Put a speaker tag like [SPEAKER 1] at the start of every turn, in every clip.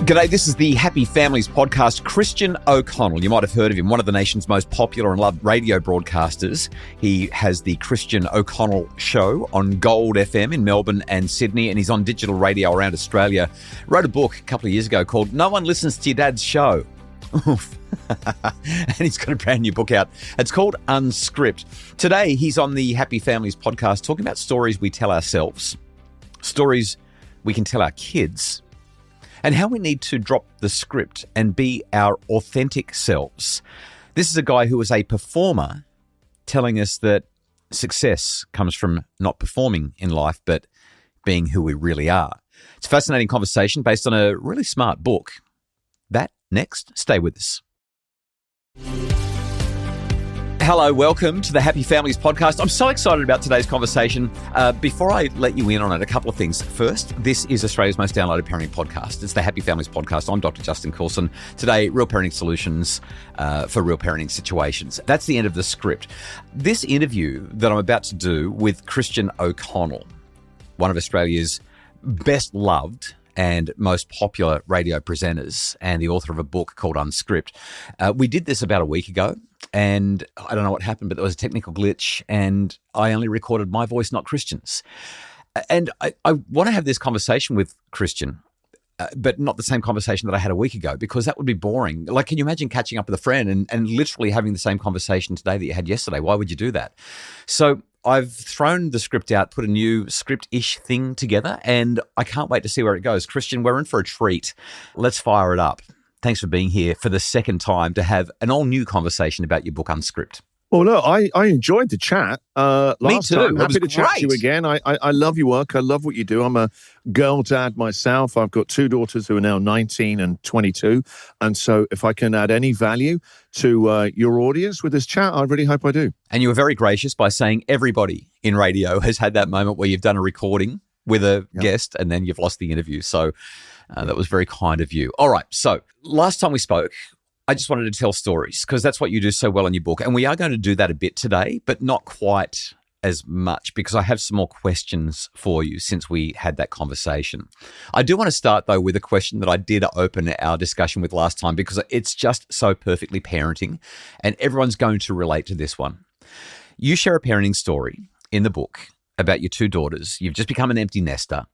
[SPEAKER 1] G'day, this is the Happy Families podcast. Christian O'Connell, you might have heard of him, one of the nation's most popular and loved radio broadcasters. He has the Christian O'Connell Show on Gold FM in Melbourne and Sydney, and he's on digital radio around Australia. Wrote a book a couple of years ago called No One Listens to Your Dad's Show. And he's got a brand new book out. It's called Unscript. Today, he's on the Happy Families podcast talking about stories we tell ourselves, stories we can tell our kids, and how we need to drop the script and be our authentic selves. This is a guy who was a performer telling us that success comes from not performing in life, but being who we really are. It's a fascinating conversation based on a really smart book. That next, stay with us. Hello, welcome to the Happy Families podcast. I'm so excited about today's conversation. Before I let you in on it, a couple of things. First, this is Australia's most downloaded parenting podcast. It's the Happy Families podcast. I'm Dr Justin Coulson. Today, real parenting solutions for real parenting situations. That's the end of the script. This interview that I'm about to do with Christian O'Connell, one of Australia's best loved and most popular radio presenters and the author of a book called Unscript. We did this about a week ago, and I don't know what happened, but there was a technical glitch, and I only recorded my voice, not Christian's. And I want to have this conversation with Christian, but not the same conversation that I had a week ago, because that would be boring. Like, can you imagine catching up with a friend and literally having the same conversation today that you had yesterday? Why would you do that? So I've thrown the script out, put a new script-ish thing together, and I can't wait to see where it goes. Christian, we're in for a treat. Let's fire it up. Thanks for being here for the second time to have an all-new conversation about your book, Unscript.
[SPEAKER 2] Well, look, I enjoyed the chat last time. Happy to chat to you again. I love your work. I love what you do. I'm a girl dad myself. I've got two daughters who are now 19 and 22. And so if I can add any value to your audience with this chat, I really hope I do.
[SPEAKER 1] And you were very gracious by saying everybody in radio has had that moment where you've done a recording with a guest and then you've lost the interview. So that was very kind of you. All right. So last time we spoke, I just wanted to tell stories because that's what you do so well in your book. And we are going to do that a bit today, but not quite as much because I have some more questions for you since we had that conversation. I do want to start, though, with a question that I did open our discussion with last time because it's just so perfectly parenting and everyone's going to relate to this one. You share a parenting story in the book about your two daughters. You've just become an empty nester.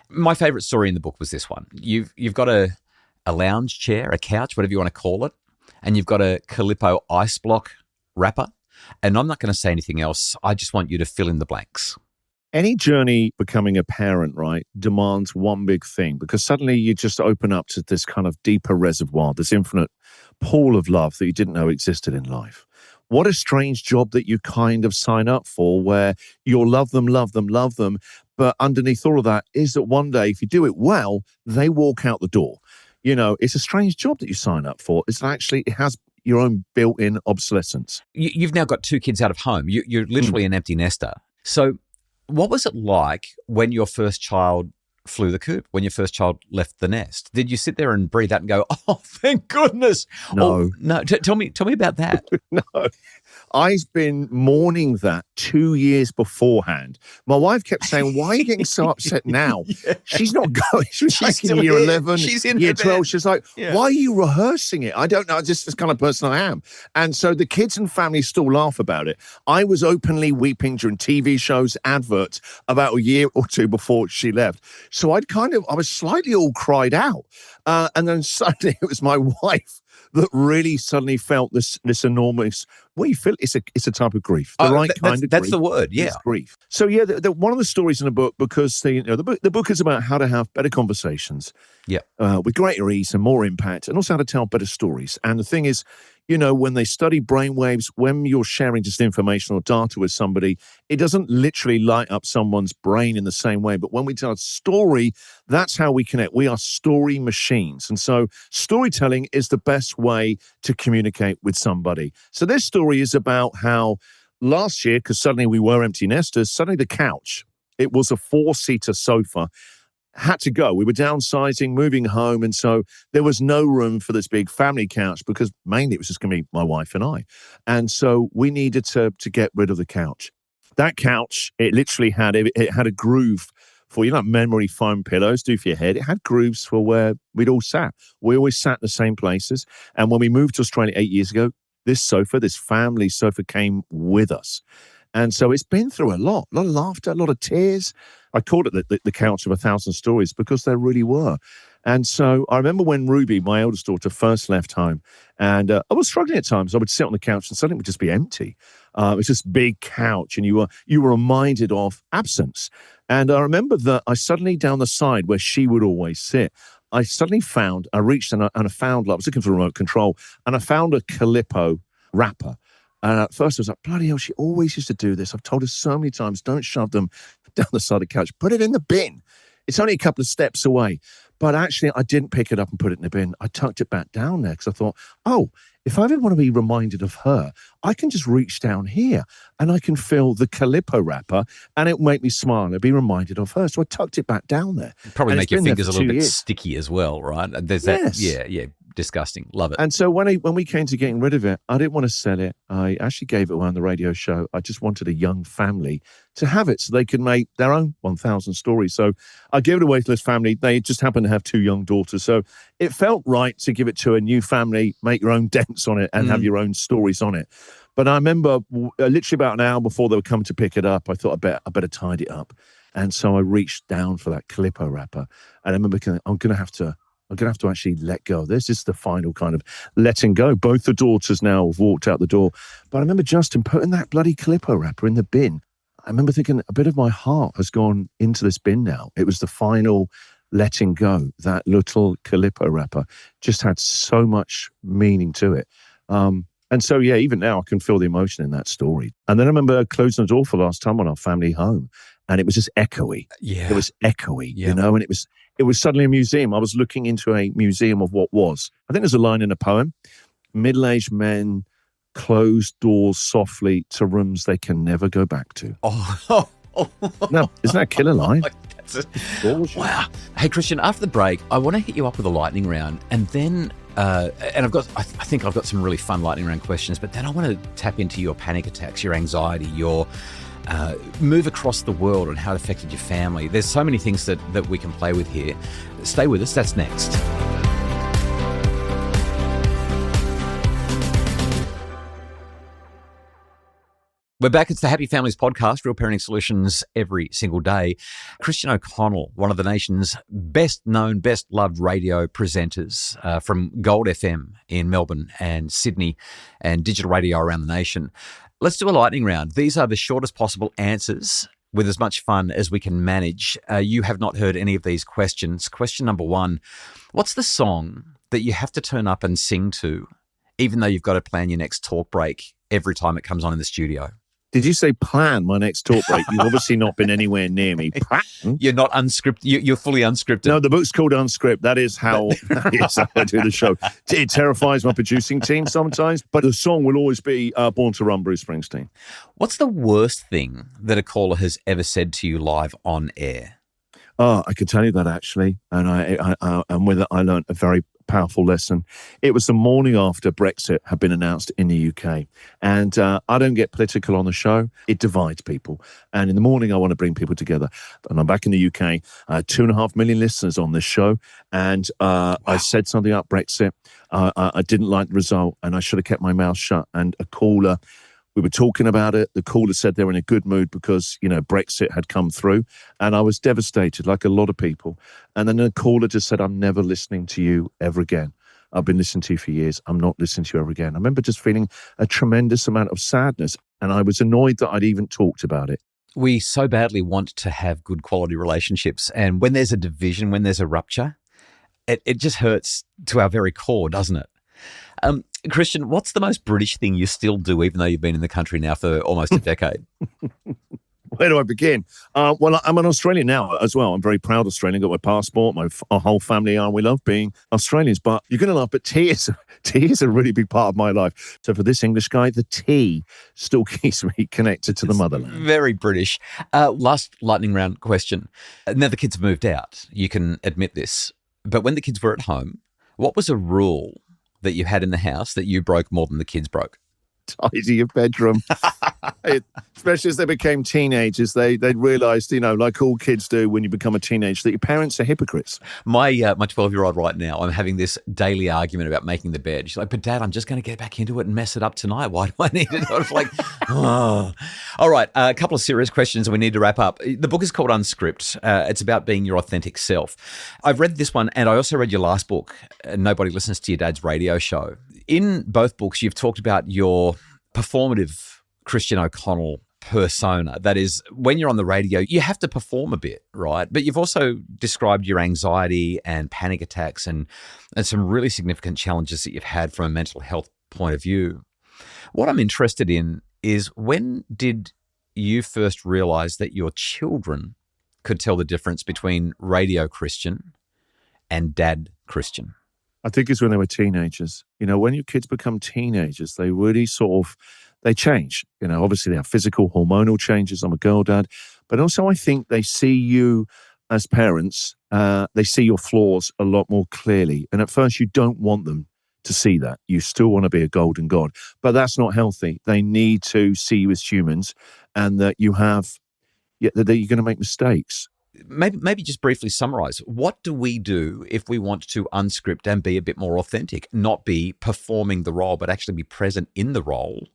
[SPEAKER 1] My favorite story in the book was this one. You've got a lounge chair, a couch, whatever you want to call it, and you've got a Calippo ice block wrapper. And I'm not going to say anything else. I just want you to fill in the blanks.
[SPEAKER 2] Any journey becoming a parent, right, demands one big thing because suddenly you just open up to this kind of deeper reservoir, this infinite pool of love that you didn't know existed in life. What a strange job that you kind of sign up for where you'll love them, but underneath all of that is that one day, if you do it well, they walk out the door. You know, it's a strange job that you sign up for. It has your own built-in obsolescence.
[SPEAKER 1] You've now got two kids out of home. You're literally an empty nester. So what was it like when your first child flew the coop, when your first child left the nest? Did you sit there and breathe out and go, oh, thank goodness?
[SPEAKER 2] No.
[SPEAKER 1] No. Tell me about that.
[SPEAKER 2] No. I've been mourning that 2 years beforehand. My wife kept saying, why are you getting so upset now?
[SPEAKER 1] Yeah.
[SPEAKER 2] She's not going. She's like in year 11, year 12. She's like, why are you rehearsing it? I don't know. Just this kind of person I am. And so the kids and family still laugh about it. I was openly weeping during TV shows, adverts about a year or two before she left. So I was slightly all cried out. And then suddenly it was my wife that really suddenly felt this enormous, well, you feel it's a type of grief, the right kind of grief.
[SPEAKER 1] That's the word, yeah.
[SPEAKER 2] It's grief. So yeah, one of the stories in the book, because the book is about how to have better conversations, with greater ease and more impact, and also how to tell better stories. And the thing is, when they study brainwaves, when you're sharing just information or data with somebody, it doesn't literally light up someone's brain in the same way. But when we tell a story, that's how we connect. We are story machines. And so storytelling is the best way to communicate with somebody. So this story is about how last year, because suddenly we were empty nesters, suddenly the couch, it was a 4-seater sofa, had to go. We were downsizing, moving home, and so there was no room for this big family couch because mainly it was just going to be my wife and I. And so we needed to get rid of the couch. That couch, it literally had a groove for, memory foam pillows, do for your head. It had grooves for where we'd all sat. We always sat in the same places. And when we moved to Australia 8 years ago, this family sofa came with us. And so it's been through a lot of laughter, a lot of tears. I called it the couch of 1,000 stories because there really were. And so I remember when Ruby, my eldest daughter, first left home, and I was struggling at times. I would sit on the couch and suddenly it would just be empty. It was this big couch, and you were reminded of absence. And I remember that I suddenly, down the side where she would always sit, I reached and I found, I was looking for remote control, and I found a Calippo wrapper. And at first I was like, bloody hell, she always used to do this. I've told her so many times, don't shove them down the side of the couch. Put it in the bin. It's only a couple of steps away. But actually, I didn't pick it up and put it in the bin. I tucked it back down there because I thought, if I ever want to be reminded of her, I can just reach down here and I can feel the Calippo wrapper and it will make me smile and be reminded of her. So I tucked it back down there.
[SPEAKER 1] Probably make your fingers a little bit sticky as well, right? There's that, yeah. Disgusting. Love it.
[SPEAKER 2] And so when we came to getting rid of it, I didn't want to sell it. I actually gave it away on the radio show. I just wanted a young family to have it so they could make their own 1,000 stories. So I gave it away to this family. They just happened to have 2 young daughters. So it felt right to give it to a new family, make your own dents on it and have your own stories on it. But I remember literally about an hour before they were coming to pick it up, I thought I better tidy it up. And so I reached down for that Calippo wrapper. And I remember thinking, I'm going to have to actually let go. This is the final kind of letting go. Both the daughters now have walked out the door. But I remember Justin putting that bloody Calippo wrapper in the bin. I remember thinking a bit of my heart has gone into this bin now. It was the final letting go. That little Calippo wrapper just had so much meaning to it. And so, yeah, even now I can feel the emotion in that story. And then I remember closing the door for the last time on our family home, and it was just echoey.
[SPEAKER 1] Yeah.
[SPEAKER 2] It was echoey, and it was suddenly a museum. I was looking into a museum of what was. I think there's a line in a poem, middle-aged men close doors softly to rooms they can never go back to.
[SPEAKER 1] Oh.
[SPEAKER 2] No, isn't that a killer line?
[SPEAKER 1] Wow. Hey, Christian, after the break, I want to hit you up with a lightning round, and then I think I've got some really fun lightning round questions, but then I want to tap into your panic attacks, your anxiety, your move across the world and how it affected your family. There's so many things that we can play with here. Stay with us. That's next. We're back. It's the Happy Families podcast, real parenting solutions every single day. Christian O'Connell, one of the nation's best known, best loved radio presenters from Gold FM in Melbourne and Sydney and digital radio around the nation. Let's do a lightning round. These are the shortest possible answers with as much fun as we can manage. You have not heard any of these questions. Question number 1, what's the song that you have to turn up and sing to, even though you've got to plan your next talk break every time it comes on in the studio?
[SPEAKER 2] Did you say plan my next talk break? You've obviously not been anywhere near me. Plan?
[SPEAKER 1] You're not unscripted. You're fully unscripted.
[SPEAKER 2] No, the book's called Unscript. That is how I do the show. It terrifies my producing team sometimes, but the song will always be Born to Run, Bruce Springsteen.
[SPEAKER 1] What's the worst thing that a caller has ever said to you live on air?
[SPEAKER 2] Oh, I can tell you that actually. And with it, I learned a very powerful lesson. It was the morning after Brexit had been announced in the UK. And I don't get political on the show. It divides people. And in the morning, I want to bring people together. And I'm back in the UK. 2.5 million listeners on this show. And wow. I said something about Brexit. I didn't like the result, and I should have kept my mouth shut. And a caller, we were talking about it. The caller said they were in a good mood because, Brexit had come through. And I was devastated, like a lot of people. And then the caller just said, I'm never listening to you ever again. I've been listening to you for years. I'm not listening to you ever again. I remember just feeling a tremendous amount of sadness. And I was annoyed that I'd even talked about it.
[SPEAKER 1] We so badly want to have good quality relationships. And when there's a division, when there's a rupture, it just hurts to our very core, doesn't it? Christian, what's the most British thing you still do, even though you've been in the country now for almost a decade?
[SPEAKER 2] Where do I begin? Well, I'm an Australian now as well. I'm very proud Australian. Got my passport. Our whole family are. We love being Australians. But you're going to laugh, but tea is a really big part of my life. So for this English guy, the tea still keeps me connected to the motherland.
[SPEAKER 1] Very British. Last lightning round question. Now the kids have moved out. You can admit this. But when the kids were at home, what was a rule that you had in the house that you broke more than the kids broke?
[SPEAKER 2] tidy your bedroom. Especially as they became teenagers, they'd realised, like all kids do when you become a teenager, that your parents are hypocrites.
[SPEAKER 1] My 12-year-old right now, I'm having this daily argument about making the bed. She's like, but Dad, I'm just going to get back into it and mess it up tonight. Why do I need it? I was like, oh. All right, a couple of serious questions and we need to wrap up. The book is called Unscript. It's about being your authentic self. I've read this one and I also read your last book, Nobody Listens to Your Dad's Radio Show. In both books, you've talked about your performative Christian O'Connell persona. That is, when you're on the radio, you have to perform a bit, right? But you've also described your anxiety and panic attacks and some really significant challenges that you've had from a mental health point of view. What I'm interested in is, when did you first realize that your children could tell the difference between radio Christian and dad Christian?
[SPEAKER 2] I think it's when they were teenagers. When your kids become teenagers, they really they change. Obviously they have physical, hormonal changes. I'm a girl dad. But also I think they see you as parents, they see your flaws a lot more clearly. And at first you don't want them to see that. You still want to be a golden god. But that's not healthy. They need to see you as humans and that that you're going to make mistakes.
[SPEAKER 1] Maybe just briefly summarize, what do we do if we want to unscript and be a bit more authentic, not be performing the role, but actually be present in the role,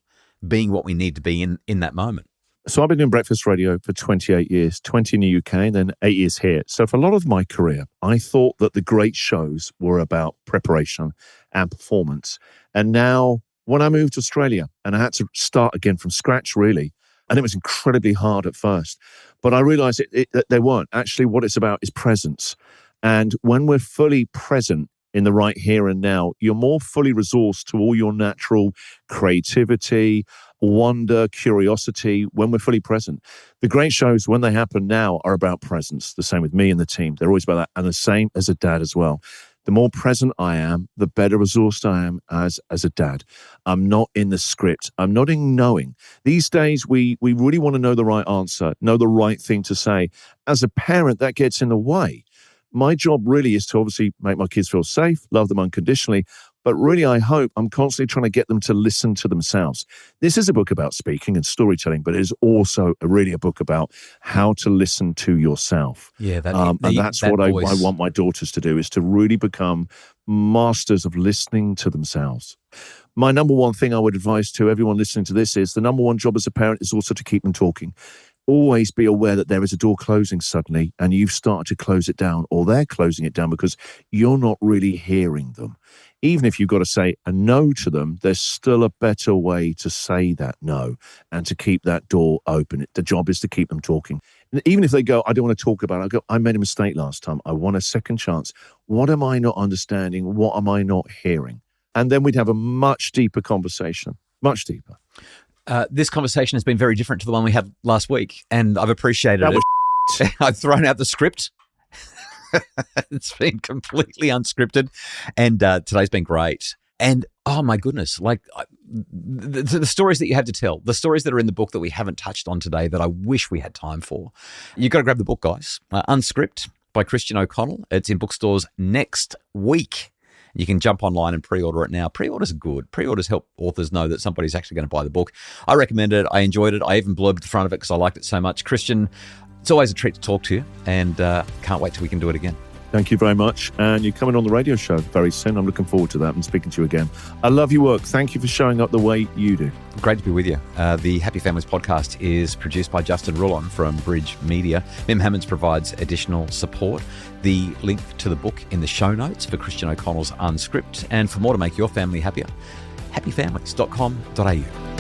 [SPEAKER 1] being what we need to be in that moment?
[SPEAKER 2] So I've been doing breakfast radio for 28 years, 20 in the UK and then 8 years here. So for a lot of my career, I thought that the great shows were about preparation and performance. And now when I moved to Australia and I had to start again from scratch, really, and it was incredibly hard at first, but I realized that they weren't. Actually, what it's about is presence. And when we're fully present in the right here and now, you're more fully resourced to all your natural creativity, wonder, curiosity, when we're fully present. The great shows, when they happen now, are about presence. The same with me and the team. They're always about that. And the same as a dad as well. The more present I am, the better resourced I am as a dad. I'm not in the script. I'm not in knowing. These days, we really want to know the right answer, know the right thing to say. As a parent, that gets in the way. My job really is to obviously make my kids feel safe, love them unconditionally, but really I hope I'm constantly trying to get them to listen to themselves. This is a book about speaking and storytelling, but it is also really a book about how to listen to yourself.
[SPEAKER 1] Yeah,
[SPEAKER 2] and that's what I want my daughters to do, is to really become masters of listening to themselves. My number one thing I would advise to everyone listening to this is the number one job as a parent is also to keep them talking. Always be aware that there is a door closing suddenly and you've started to close it down, or they're closing it down because you're not really hearing them. Even if you've got to say a no to them, there's still a better way to say that no and to keep that door open. The job is to keep them talking. And even if they go, I don't want to talk about it, I go, I made a mistake last time. I want a second chance. What am I not understanding? What am I not hearing? And then we'd have a much deeper conversation, much deeper.
[SPEAKER 1] This conversation has been very different to the one we had last week, and I've appreciated it. I've thrown out the script. It's been completely unscripted, and today's been great. And oh my goodness, the stories that you have to tell, the stories that are in the book that we haven't touched on today that I wish we had time for. You've got to grab the book, guys. Unscript by Christian O'Connell. It's in bookstores next week. You can jump online and pre-order it now. Pre-orders are good. Pre-orders help authors know that somebody's actually going to buy the book. I recommend it. I enjoyed it. I even blurbed the front of it because I liked it so much. Christian, it's always a treat to talk to you, and can't wait till we can do it again.
[SPEAKER 2] Thank you very much. And you're coming on the radio show very soon. I'm looking forward to that and speaking to you again. I love your work. Thank you for showing up the way you do.
[SPEAKER 1] Great to be with you. The Happy Families podcast is produced by Justin Coulson from Bridge Media. Mim Hammonds provides additional support. The link to the book in the show notes for Christian O'Connell's Unscript. And for more to make your family happier, happyfamilies.com.au.